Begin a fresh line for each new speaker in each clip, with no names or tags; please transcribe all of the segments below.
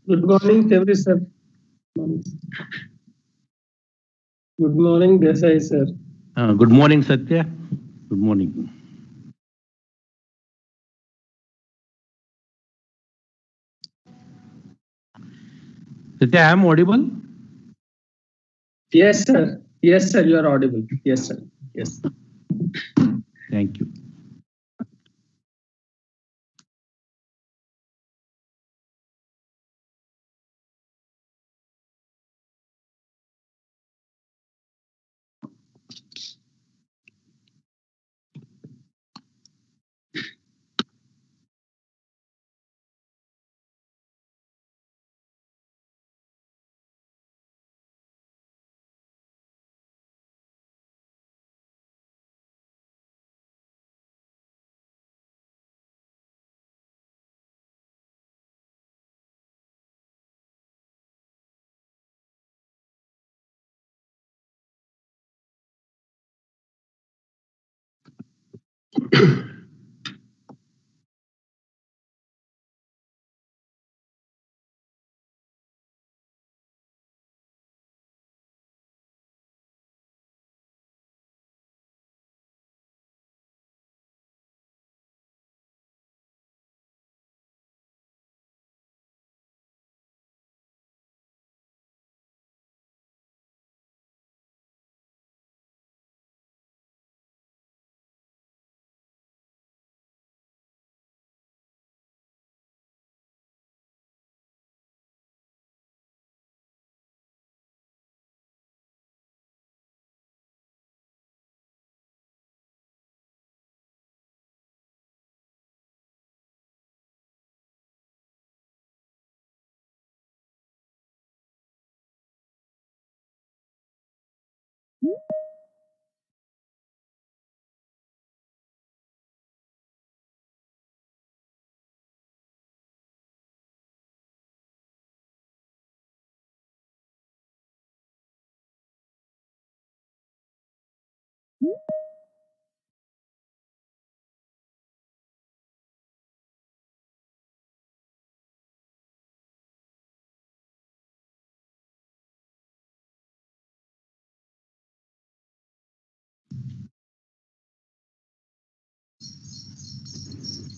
Good morning, Devri sir. Good morning, Desai sir.
Good morning, Satya. Good morning. Satya, I am audible?
Yes, sir. Yes, sir. You are audible. Yes, sir. Yes.
Thank you.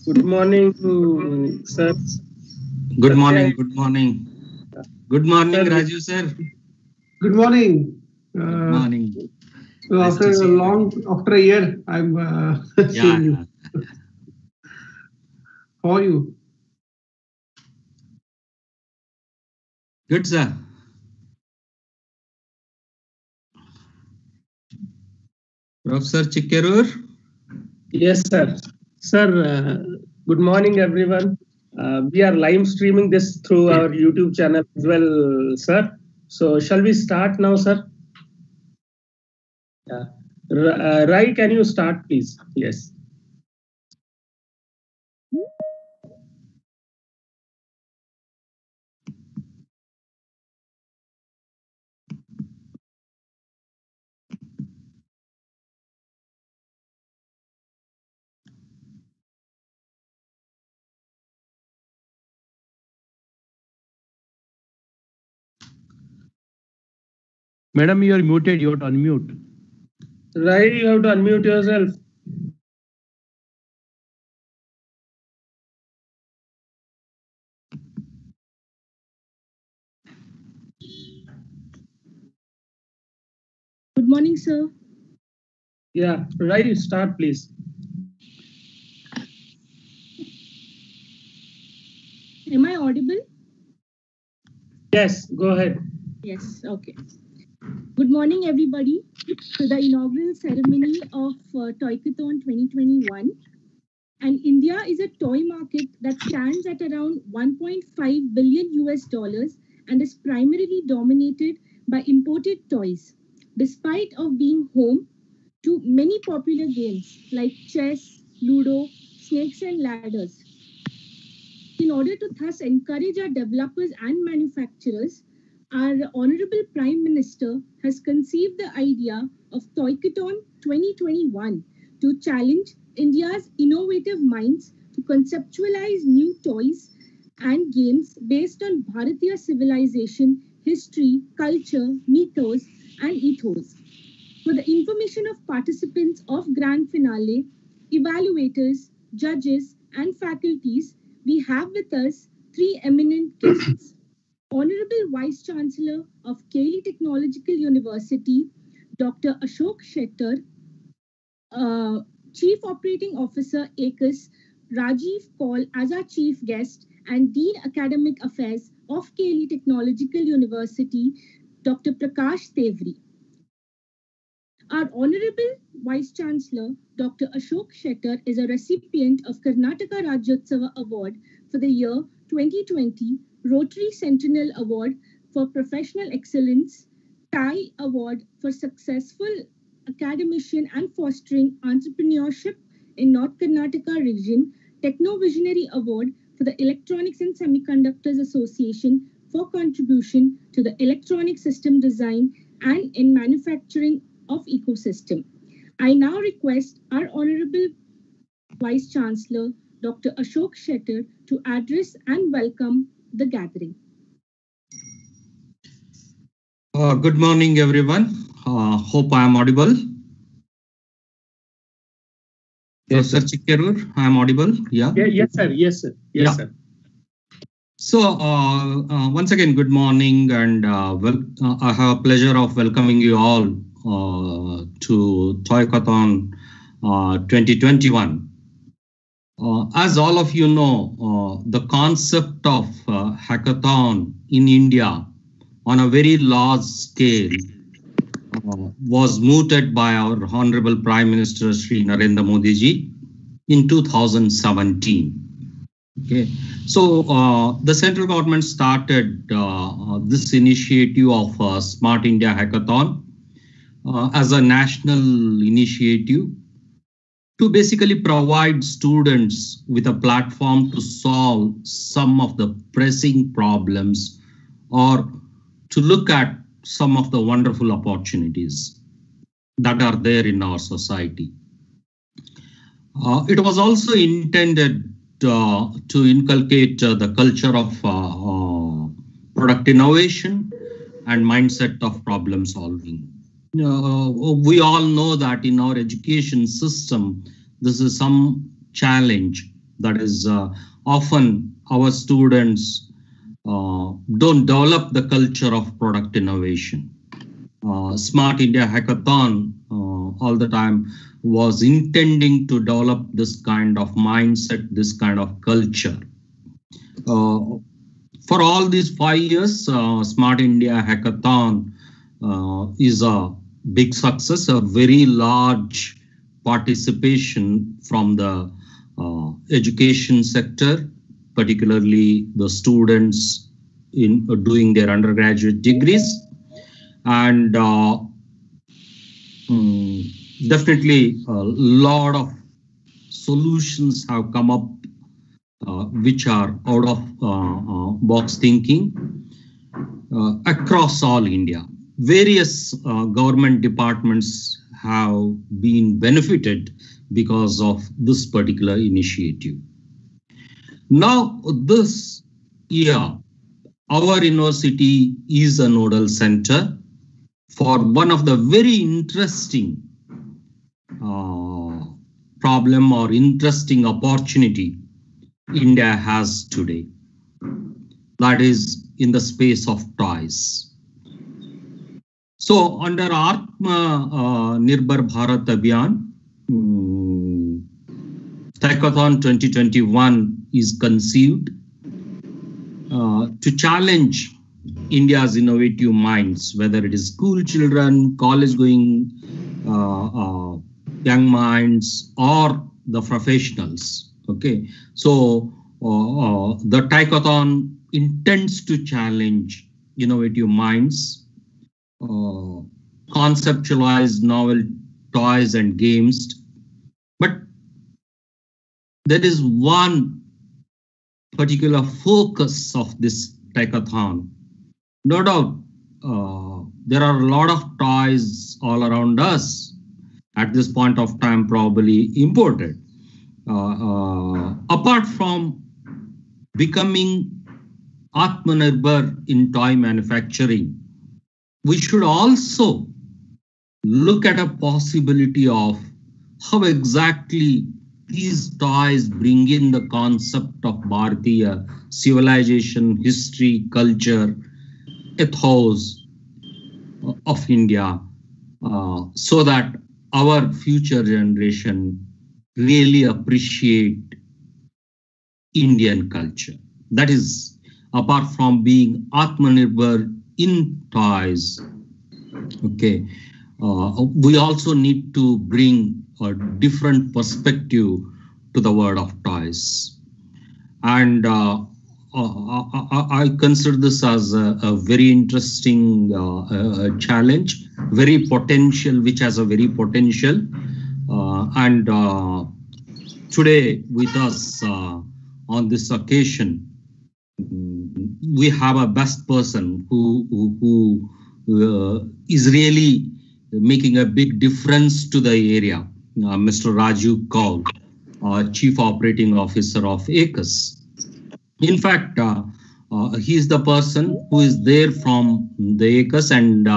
Good morning, sir.
Good morning. Good morning. Good morning,
Sir.
Raju sir.
Good morning.
Good morning.
So after a year, I'm seeing you. How are you?
Good, sir. Professor Chikkerur?
Yes, sir. Sir, good morning, everyone. We are live streaming this through our YouTube channel as well, sir. So shall we start now, sir? Rai, can you start, please? Yes.
Madam, you are muted. You have to unmute.
Rai, you have to unmute yourself.
Good morning, sir.
Yeah, Rai, start, please.
Am I audible?
Yes, go ahead.
Yes, okay. Good morning, everybody, to the inaugural ceremony of Toykathon 2021. And India is a toy market that stands at around 1.5 billion US dollars and is primarily dominated by imported toys, despite of being home to many popular games like chess, ludo, snakes and ladders. in order to thus encourage our developers and manufacturers, our Honorable Prime Minister has conceived the idea of Toykathon 2021 to challenge India's innovative minds to conceptualize new toys and games based on Bharatiya civilization, history, culture, mythos, and ethos. For the information of participants of Grand Finale, evaluators, judges, and faculties, we have with us three eminent guests. Honorable Vice Chancellor of Kaili Technological University, Dr. Ashok Shettar, Chief Operating Officer ACUS, Rajiv Kaul as our chief guest, and Dean Academic Affairs of Kaili Technological University, Dr. Prakash Tevri. Our Honorable Vice Chancellor, Dr. Ashok Shettar, is a recipient of Karnataka Rajyotsava Award for the year 2020, Rotary Sentinel Award for Professional Excellence, TIE Award for Successful Academician and Fostering Entrepreneurship in North Karnataka Region, Techno Visionary Award for the Electronics and Semiconductors Association for contribution to the electronic system design and in manufacturing of ecosystem. I now request our Honorable Vice Chancellor, Dr. Ashok Shettar, to address and welcome the gathering.
Good morning, everyone. Hope I am audible.
Yes,
Sir Chikkerur, I am audible. Yeah.
Yes, sir. Yes, sir. Yes,
Yeah.
sir.
So once again, good morning, and I have a pleasure of welcoming you all to Toykathon 2021. As all of you know, the concept of hackathon in India on a very large scale was mooted by our Honorable Prime Minister Shri Narendra Modi ji in 2017. Okay, so the central government started this initiative of Smart India Hackathon as a national initiative to basically provide students with a platform to solve some of the pressing problems or to look at some of the wonderful opportunities that are there in our society. It was also intended to inculcate the culture of product innovation and mindset of problem solving. We all know that in our education system, this is some challenge that is often our students don't develop the culture of product innovation. Smart India Hackathon all the time was intending to develop this kind of mindset, this kind of culture. For all these 5 years, Smart India Hackathon is a big success, a very large participation from the education sector, particularly the students in doing their undergraduate degrees, and definitely a lot of solutions have come up which are out of box thinking across all India. Various government departments have been benefited because of this particular initiative. Now, this year, our university is a nodal center for one of the very interesting problem or interesting opportunity India has today. That is in the space of toys. So under Atma Nirbhar Bharat Abhiyan, Toykathon 2021 is conceived to challenge India's innovative minds, whether it is school children, college-going young minds, or the professionals. Okay, so the Toykathon intends to challenge innovative minds, conceptualize novel toys and games, but there is one particular focus of this Toykathon. No doubt, there are a lot of toys all around us at this point of time, probably imported. Apart from becoming Atmanirbhar in toy manufacturing, we should also look at a possibility of how exactly these toys bring in the concept of Bharatiya civilization, history, culture, ethos of India, so that our future generation really appreciate Indian culture. That is, apart from being Atmanirbhar in toys, okay, we also need to bring a different perspective to the world of toys. And I consider this as a very interesting challenge, very potential, which has a very potential. And today with us on this occasion, we have a best person who is really making a big difference to the area, Mr. Rajiv Kaul, Chief Operating Officer of ACUS. In fact, he is the person who is there from the ACUS and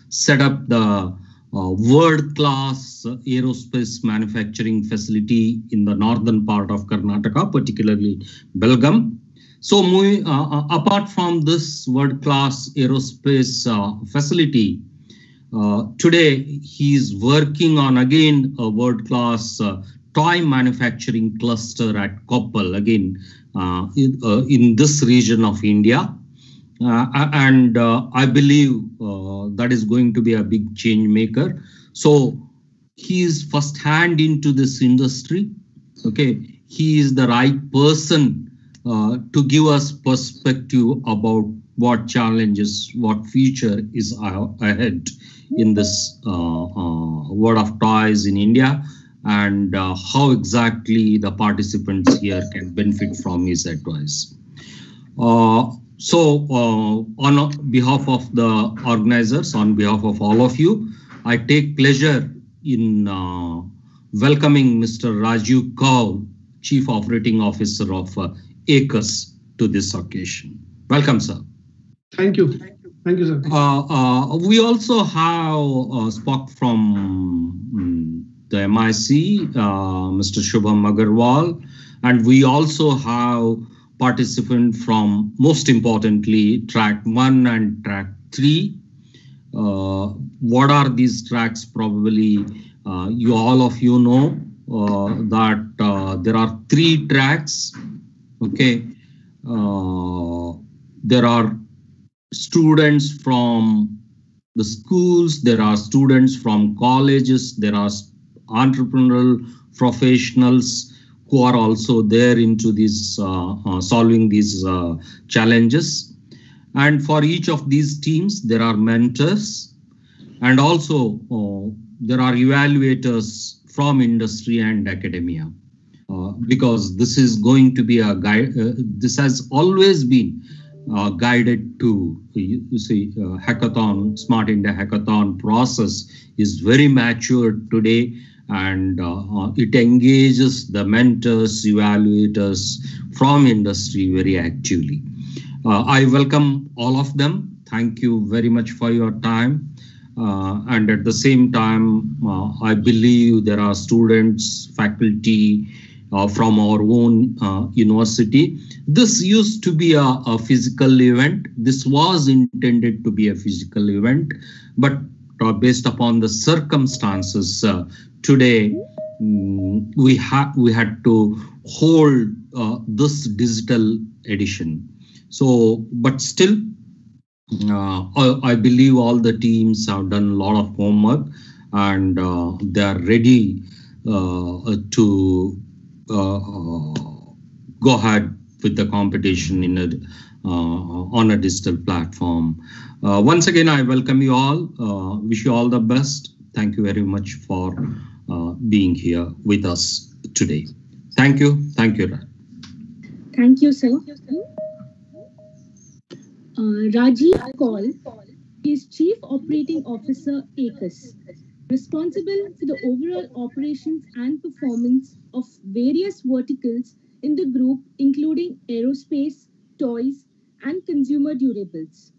set up the world-class aerospace manufacturing facility in the northern part of Karnataka, particularly Belgaum. So, apart from this world-class aerospace facility, today he is working on again a world-class toy manufacturing cluster at Koppal, again in this region of India. And I believe that is going to be a big change maker. So he is first hand into this industry. Okay, he is the right person to give us perspective about what challenges, what future is ahead in this world of toys in India, and how exactly the participants here can benefit from his advice. So on behalf of the organizers, on behalf of all of you, I take pleasure in welcoming Mr. Rajiv Kaul, Chief Operating Officer of ACUS, to this occasion. Welcome, sir.
Thank you. Thank you, sir.
We also have spoke from the MIC, Mr. Shubham Agarwal, and we also have participant from, most importantly, track 1 and track 3. What are these tracks? Probably all of you know that there are 3 tracks. Okay, there are students from the schools, there are students from colleges, there are entrepreneurial professionals who are also there into this solving these challenges. And for each of these teams, there are mentors, and also there are evaluators from industry and academia, because this is going to be a guide. This has always been guided to, you see, hackathon, Smart India Hackathon process is very mature today, and it engages the mentors, evaluators from industry very actively. I welcome all of them. Thank you very much for your time. And at the same time, I believe there are students, faculty from our own university. This used to be a physical event. This was intended to be a physical event, but based upon the circumstances, today we had to hold this digital edition. So, but still, I believe all the teams have done a lot of homework, and they are ready to go ahead with the competition in on a digital platform. Once again, I welcome you all. Wish you all the best. Thank you very much for being here with us today. Thank you. Thank you, Raj.
Thank you, sir. Rajiv Kaul is Chief Operating Officer, ACUS, responsible for the overall operations and performance of various verticals in the group, including aerospace, toys, and consumer durables.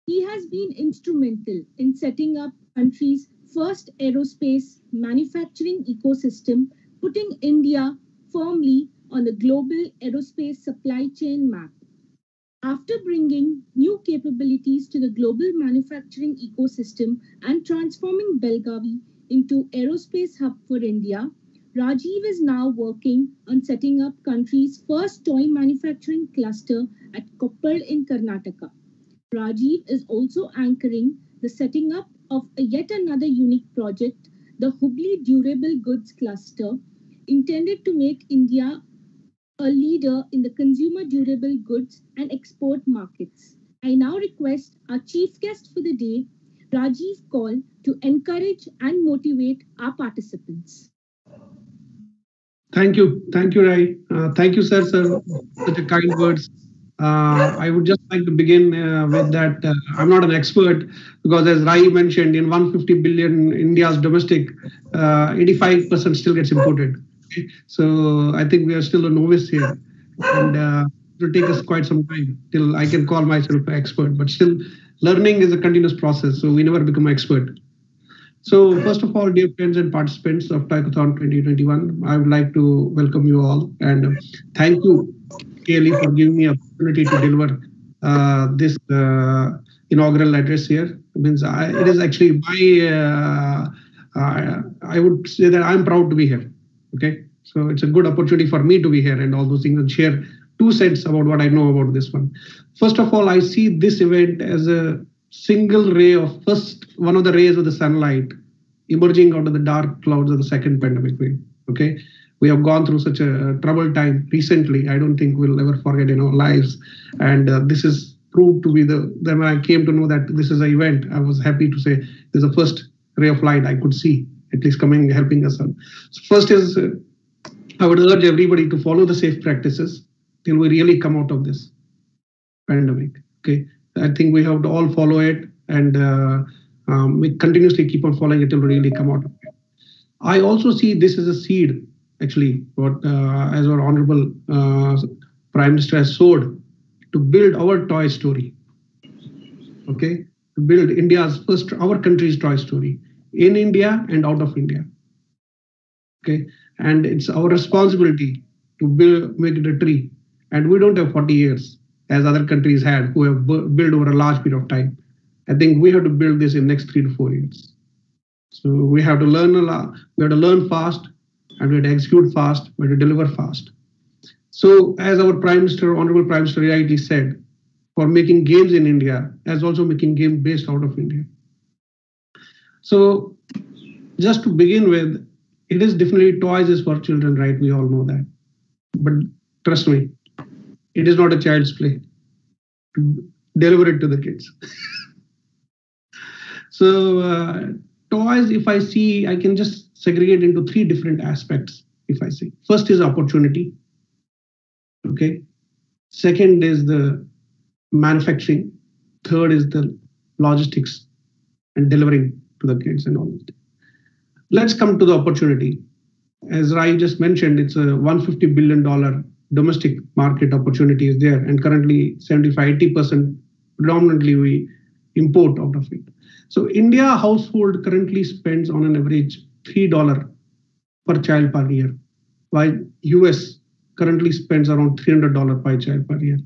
He has been instrumental in setting up country's first aerospace manufacturing ecosystem, putting India firmly on the global aerospace supply chain map. After bringing new capabilities to the global manufacturing ecosystem and transforming Belgavi into aerospace hub for India, Rajiv is now working on setting up country's first toy manufacturing cluster at Koppal in Karnataka. Rajiv is also anchoring the setting up of yet another unique project, the Hubli Durable Goods Cluster, intended to make India a leader in the consumer durable goods and export markets. I now request our chief guest for the day, Rajiv Kaul, to encourage and motivate our participants.
Thank you, Rai. Thank you, sir, for the kind words. I would just like to begin with that. I'm not an expert because, as Rai mentioned, in 150 billion India's domestic, 85% still gets imported. Okay? So I think we are still a novice here, and it will take us quite some time till I can call myself an expert. But still, learning is a continuous process, so we never become an expert. So first of all, dear friends and participants of Toykathon 2021, I would like to welcome you all and thank you, Kelly, for giving me an opportunity to deliver this inaugural address here. It is actually my, I would say that I'm proud to be here. Okay, so it's a good opportunity for me to be here and all those things and share 2 cents about what I know about this one. First of all, I see this event as a single ray of one of the rays of the sunlight emerging out of the dark clouds of the second pandemic wave. Okay, we have gone through such a troubled time recently. I don't think we'll ever forget in our lives, and this is proved to be then when I came to know that this is an event, I was happy to say this is the first ray of light I could see, at least coming helping us out. So first is I would urge everybody to follow the safe practices till we really come out of this pandemic. Okay, I think we have to all follow it, and we continuously keep on following it till we really come out of it. I also see this as a seed, actually, what as our Honorable Prime Minister has sowed to build our toy story. Okay, to build our country's toy story in India and out of India. Okay, and it's our responsibility to make it a tree. And we don't have 40 years as other countries had who have built over a large period of time. I think we have to build this in next 3 to 4 years. So we have to learn a lot. We have to learn fast, and we have to execute fast. We have to deliver fast. So as our Prime Minister, Honorable Prime Minister rightly said, for making games in India, as also making games based out of India. So just to begin with, it is definitely toys is for children, right? We all know that. But trust me, it is not a child's play. Deliver it to the kids. So toys, if I see, I can just segregate into 3 different aspects, if I say. First is opportunity. Okay. Second is the manufacturing. Third is the logistics and delivering to the kids and all that. Let's come to the opportunity. As Rai just mentioned, it's a $150 billion domestic market opportunity is there, and currently 75-80% predominantly we import out of it. So India household currently spends on an average $3 per child per year, while US currently spends around $300 per child per year.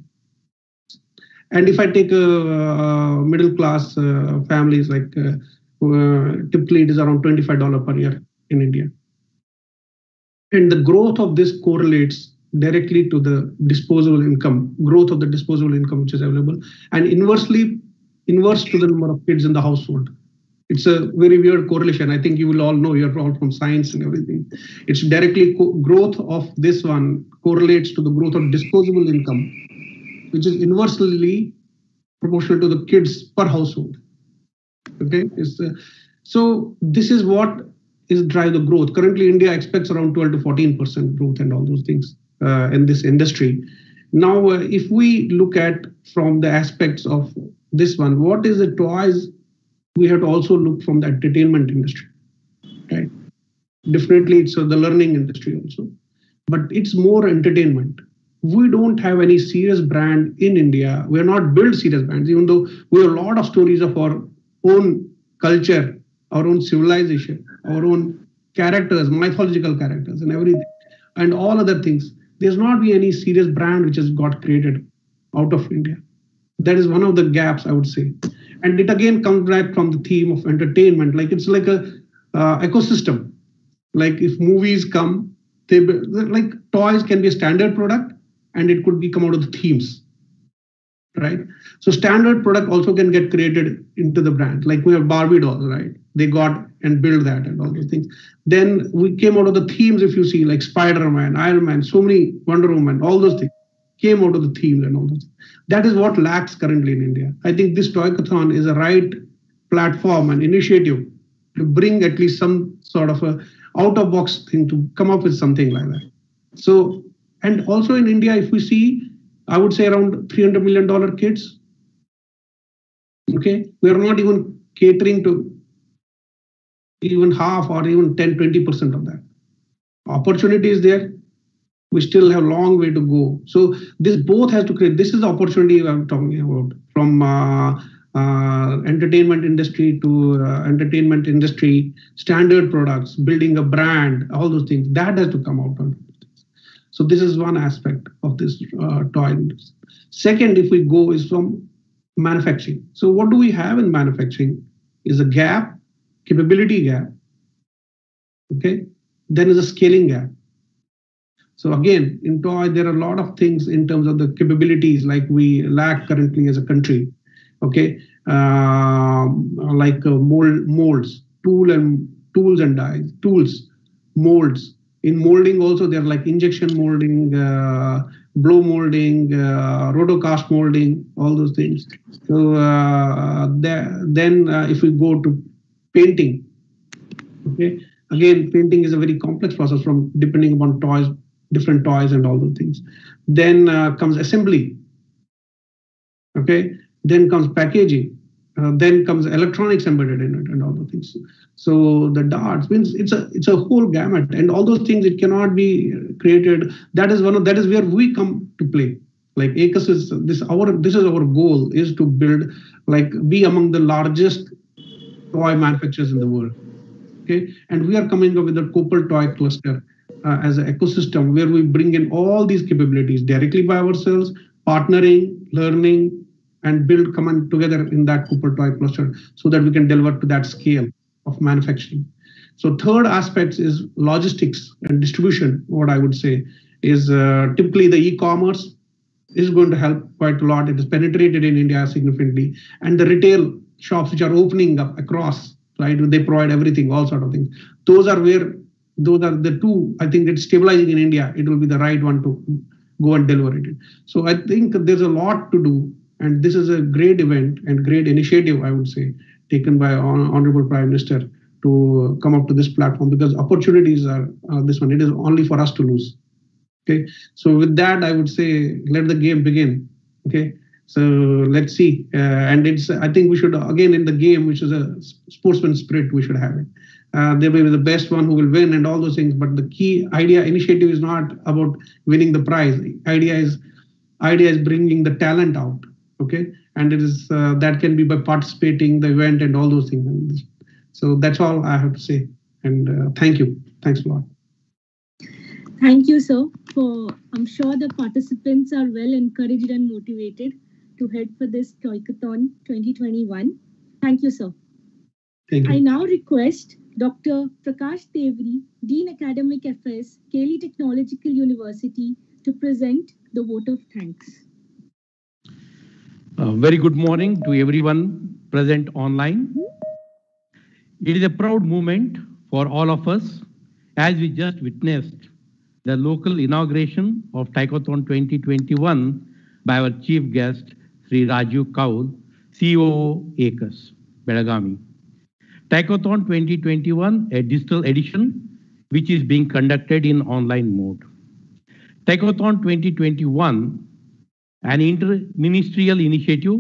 And if I take middle class families, like typically it is around $25 per year in India. And the growth of this correlates directly to the disposable income, growth of the disposable income which is available, and inverse to the number of kids in the household. It's a very weird correlation. I think you will all know, you're all from science and everything. It's directly growth of this one correlates to the growth of disposable income, which is inversely proportional to the kids per household. Okay, so this is what is drive the growth. Currently, India expects around 12 to 14% growth and all those things in this industry. Now, if we look at from the aspects of this one, what is the toys? We have to also look from the entertainment industry, right? Definitely, it's the learning industry also, but it's more entertainment. We don't have any serious brand in India. We are not built serious brands, even though we have a lot of stories of our own culture, our own civilization, our own characters, mythological characters, and everything, and all other things. There's not be any serious brand which has got created out of India. That is one of the gaps, I would say. And it again comes back from the theme of entertainment. Like it's like a ecosystem. Like if movies come, they like toys can be a standard product, and it could be come out of the themes, right? So standard product also can get created into the brand. Like we have Barbie dolls, right? They got and build that and all those things. Then we came out of the themes. If you see like Spider-Man, Iron Man, so many Wonder Woman, all those things came out of the themes and all those. That is what lacks currently in India. I think this Toykathon is a right platform and initiative to bring at least some sort of a out of box thing to come up with something like that. So, and also in India, if we see, I would say around $300 million kids. Okay, we are not even catering to even half or even 10-20% of that. Opportunity is there. We still have a long way to go. So this both has to create. This is the opportunity I'm talking about, from entertainment industry to entertainment industry, standard products, building a brand, all those things. That has to come out of it. So this is one aspect of this toy industry. Second, if we go, is from manufacturing. So what do we have in manufacturing? Is a gap, capability gap. Okay, then is a scaling gap. So again, in toy, there are a lot of things in terms of the capabilities like we lack currently as a country. Okay, like molds, tools and dies, tools, molds. In molding also, they're like injection molding, blow molding, rotocast molding, all those things. So then if we go to painting, okay, again, painting is a very complex process from depending upon toys, different toys and all those things. Then comes assembly, okay, then comes packaging, then comes electronics embedded in it and all those things. So the darts means it's a whole gamut, and all those things it cannot be created. That is where we come to play. Like ACUS is this is our goal, is to build, like, be among the largest toy manufacturers in the world. Okay, and we are coming up with a Copal Toy Cluster as an ecosystem where we bring in all these capabilities directly by ourselves, partnering, learning, and build common together in that Copal Toy Cluster so that we can deliver to that scale of manufacturing. So third aspect is logistics and distribution. What I would say is typically the e-commerce is going to help quite a lot. It is penetrated in India significantly, and the retail shops which are opening up across, right? They provide everything, all sort of things. Those are the two. I think it's stabilizing in India. It will be the right one to go and deliver it. So I think there's a lot to do, and this is a great event and great initiative, I would say, taken by Honorable Prime Minister to come up to this platform, because opportunities are this one. It is only for us to lose. Okay, so with that, I would say let the game begin. Okay, so let's see, and I think we should again in the game, which is a sportsman spirit, we should have it. They may be the best one who will win and all those things, but the key initiative is not about winning the prize. Idea is bringing the talent out. Okay, and it is that can be by participating the event and all those things. So that's all I have to say, and thank you. Thanks a lot.
Thank you, sir. I'm sure the participants are well encouraged and motivated to head for this Toykathon 2021. Thank you, sir.
Thank you.
I now request Dr. Prakash Tewari, Dean Academic Affairs, Keli Technological University, to present the vote of thanks.
Very good morning to everyone present online. It is a proud moment for all of us as we just witnessed the local inauguration of Toykathon 2021 by our chief guest, Sri Rajiv Kaul, COO ACUS, Belagavi. Toykathon 2021, a digital edition, which is being conducted in online mode. Toykathon 2021 an inter-ministerial initiative,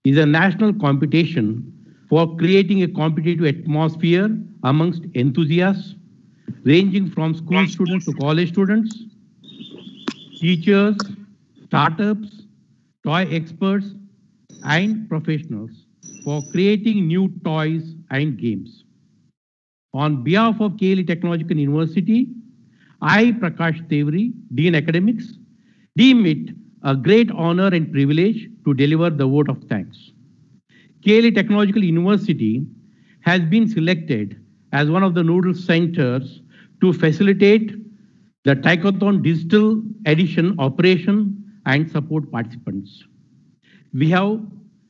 is a national competition for creating a competitive atmosphere amongst enthusiasts, ranging from school students to college students, teachers, startups, toy experts, and professionals for creating new toys and games. On behalf of KLE Technological University, I, Prakash Tewari, Dean Academics, deem it a great honor and privilege to deliver the vote of thanks. KLE Technological University has been selected as one of the nodal centers to facilitate the Tikathon digital edition operation and support participants. We have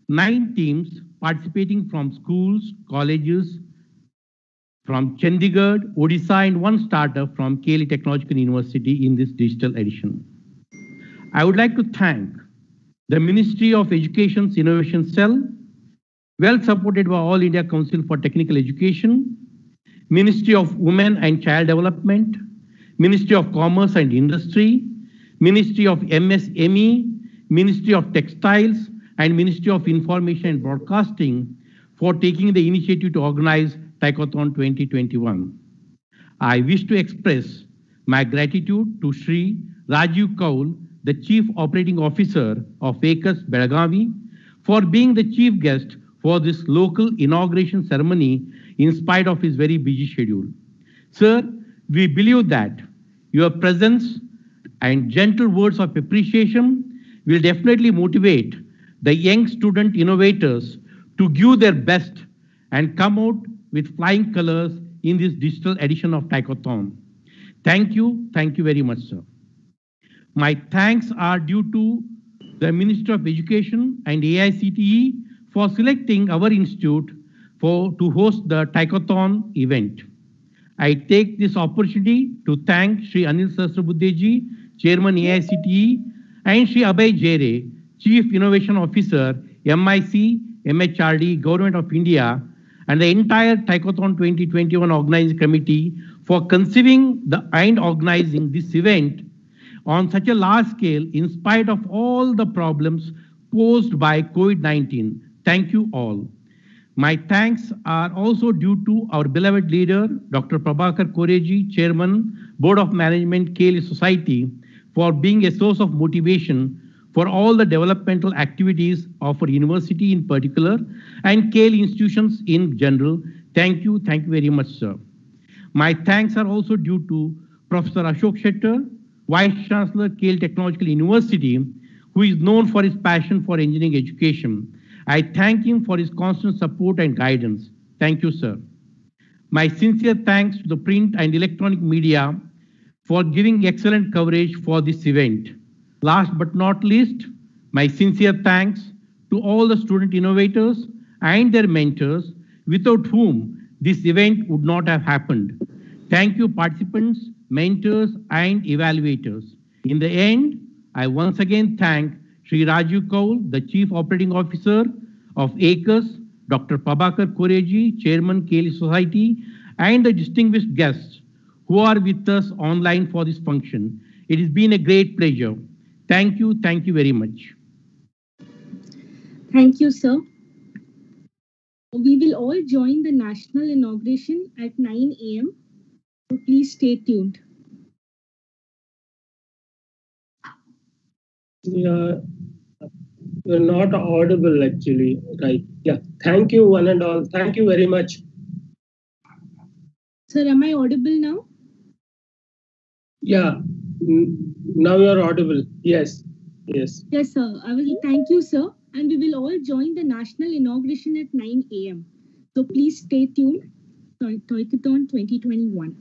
9 teams participating from schools, colleges, from Chandigarh, Odisha, and 1 startup from KLE Technological University in this digital edition. I would like to thank the Ministry of Education's Innovation Cell, well supported by All India Council for Technical Education, Ministry of Women and Child Development, Ministry of Commerce and Industry, Ministry of MSME, Ministry of Textiles, and Ministry of Information and Broadcasting for taking the initiative to organize Tikathon 2021. I wish to express my gratitude to Shri Rajiv Kaul, the Chief Operating Officer of ACUS Belagavi, for being the chief guest for this local inauguration ceremony in spite of his very busy schedule. Sir, we believe that your presence and gentle words of appreciation will definitely motivate the young student innovators to give their best and come out with flying colors in this digital edition of Tikathon. Thank you very much, sir. My thanks are due to the Ministry of Education and AICTE for selecting our institute to host the Tikathon event. I take this opportunity to thank Shri Anil Sahasrabudhe, Chairman AICTE, and Shri Abhay Jere, Chief Innovation Officer, MIC, MHRD, Government of India, and the entire Tikathon 2021 organizing committee for conceiving and organizing this event on such a large scale in spite of all the problems posed by COVID-19. Thank you all. My thanks are also due to our beloved leader, Dr. Prabhakar Koreji, Chairman, Board of Management, KLE Society, for being a source of motivation for all the developmental activities of our university in particular and KLE institutions in general. Thank you very much, sir. My thanks are also due to Professor Ashok Shettar, Vice Chancellor, KLE Technological University, who is known for his passion for engineering education. I thank him for his constant support and guidance. Thank you, sir. My sincere thanks to the print and electronic media for giving excellent coverage for this event. Last but not least, my sincere thanks to all the student innovators and their mentors, without whom this event would not have happened. Thank you, participants, mentors, and evaluators. In the end, I once again thank Shri Rajiv Kaul, the Chief Operating Officer of ACUS, Dr. Prabhakar Koreji, Chairman, KLE Society, and the distinguished guests who are with us online for this function. It has been a great pleasure. Thank you very much.
Thank you, sir. We will all join the national inauguration at 9 a.m. So please stay tuned.
Yeah, you're not audible actually, right? Yeah, thank you one and all. Thank you very much.
Sir, am I audible now?
Yeah, now you're audible. Yes.
Yes, sir. I will thank you, sir. And we will all join the national inauguration at 9 a.m. So please stay tuned. Tikathon 2021.